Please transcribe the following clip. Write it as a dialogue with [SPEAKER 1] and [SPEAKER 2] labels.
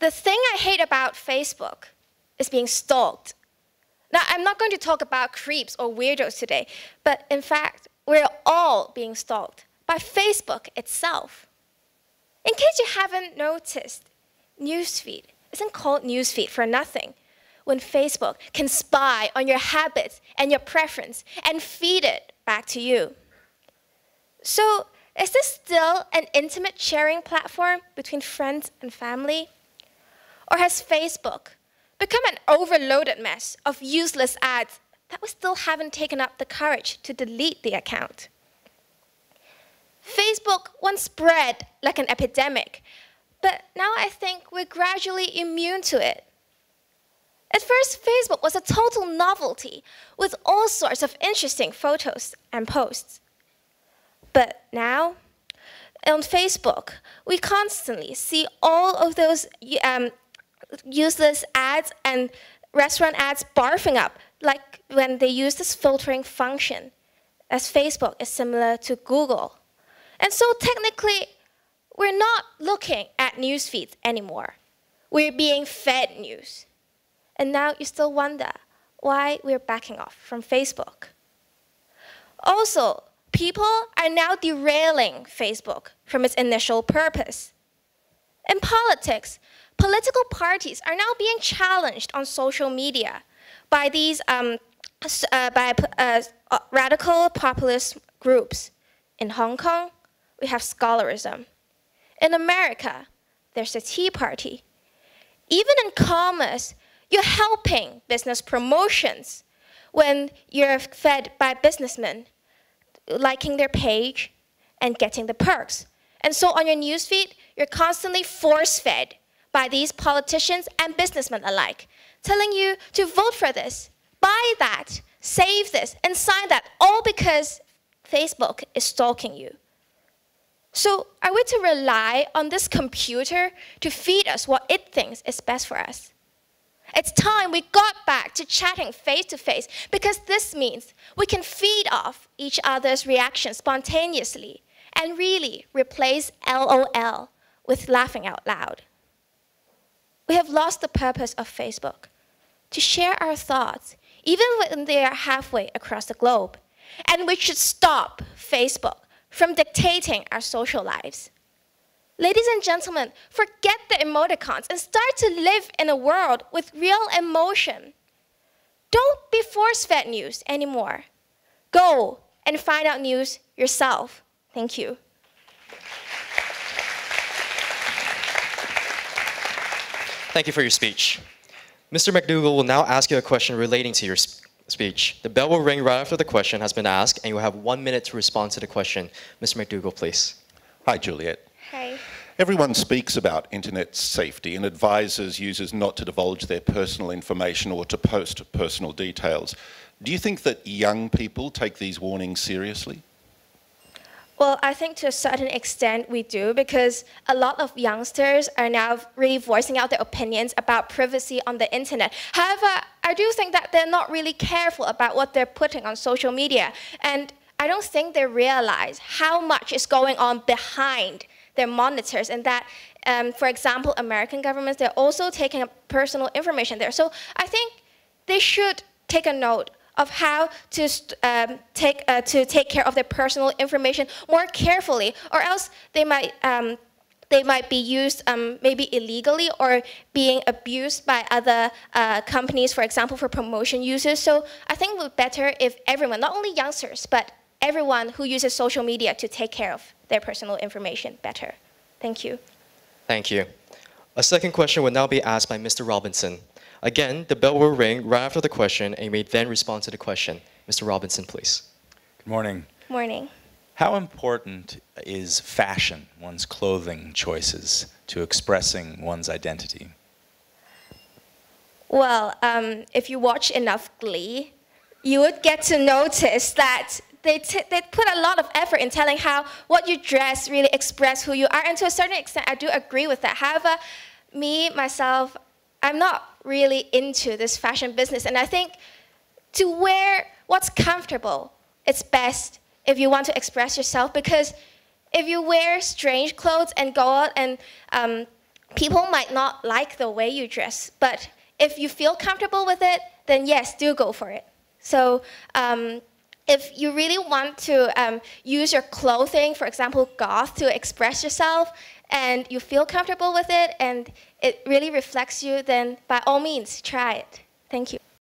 [SPEAKER 1] the thing I hate about Facebook is being stalked. Now, I'm not going to talk about creeps or weirdos today, but in fact, we're all being stalked by Facebook itself. In case you haven't noticed, newsfeed isn't called newsfeed for nothing. When Facebook can spy on your habits and your preference and feed it back to you. So, is this still an intimate sharing platform between friends and family? Or has Facebook become an overloaded mess of useless ads that we still haven't taken up the courage to delete the account? Facebook once spread like an epidemic, but now I think we're gradually immune to it. At first, Facebook was a total novelty with all sorts of interesting photos and posts. But now, on Facebook, we constantly see all of those useless ads and restaurant ads barfing up, like when they use this filtering function, as Facebook is similar to Google. And so technically, we're not looking at news feeds anymore. We're being fed news. And now you still wonder why we're backing off from Facebook. Also, people are now derailing Facebook from its initial purpose. In politics, political parties are now being challenged on social media by these radical populist groups. In Hong Kong, we have scholarism. In America, there's the Tea Party. Even in commerce, you're helping business promotions when you're fed by businessmen, liking their page and getting the perks. And so on your newsfeed, you're constantly force-fed by these politicians and businessmen alike, telling you to vote for this, buy that, save this, and sign that, all because Facebook is stalking you. So are we to rely on this computer to feed us what it thinks is best for us? It's time we got back to chatting face-to-face, because this means we can feed off each other's reactions spontaneously and really replace LOL with laughing out loud. We have lost the purpose of Facebook, to share our thoughts, even when they are halfway across the globe. And we should stop Facebook from dictating our social lives. Ladies and gentlemen, forget the emoticons and start to live in a world with real emotion. Don't be force-fed news anymore. Go and find out news yourself. Thank you.
[SPEAKER 2] Thank you for your speech. Mr. McDougall will now ask you a question relating to your speech. The bell will ring right after the question has been asked, and you will have 1 minute to respond to the question. Mr. McDougall, please.
[SPEAKER 3] Hi, Juliet.
[SPEAKER 1] Hey.
[SPEAKER 3] Everyone speaks about internet safety and advises users not to divulge their personal information or to post personal details. Do you think that young people take these warnings seriously?
[SPEAKER 1] Well, I think to a certain extent we do, because a lot of youngsters are now really voicing out their opinions about privacy on the internet. However, I do think that they're not really careful about what they're putting on social media. And I don't think they realize how much is going on behind their monitors, and that, for example, American governments, they're also taking up personal information there. So I think they should take a note of how to take care of their personal information more carefully, or else they might be used maybe illegally or being abused by other companies, for example, for promotion uses. So I think it would be better if everyone, not only youngsters, but everyone who uses social media, to take care of their personal information better. Thank you.
[SPEAKER 2] Thank you. A second question will now be asked by Mr. Robinson. Again, the bell will ring right after the question, and you may then respond to the question. Mr. Robinson, please.
[SPEAKER 4] Good morning.
[SPEAKER 1] Morning.
[SPEAKER 4] How important is fashion, one's clothing choices, to expressing one's identity?
[SPEAKER 1] Well, if you watch enough Glee, you would get to notice that they put a lot of effort in telling how what you dress really express who you are. And to a certain extent, I do agree with that. However, myself, I'm not really into this fashion business. And I think to wear what's comfortable, it's best if you want to express yourself. Because if you wear strange clothes and go out and People might not like the way you dress, but if you feel comfortable with it, then yes, do go for it. So if you really want to use your clothing, for example, goth, to express yourself, and you feel comfortable with it, and it really reflects you, then by all means, try it. Thank you.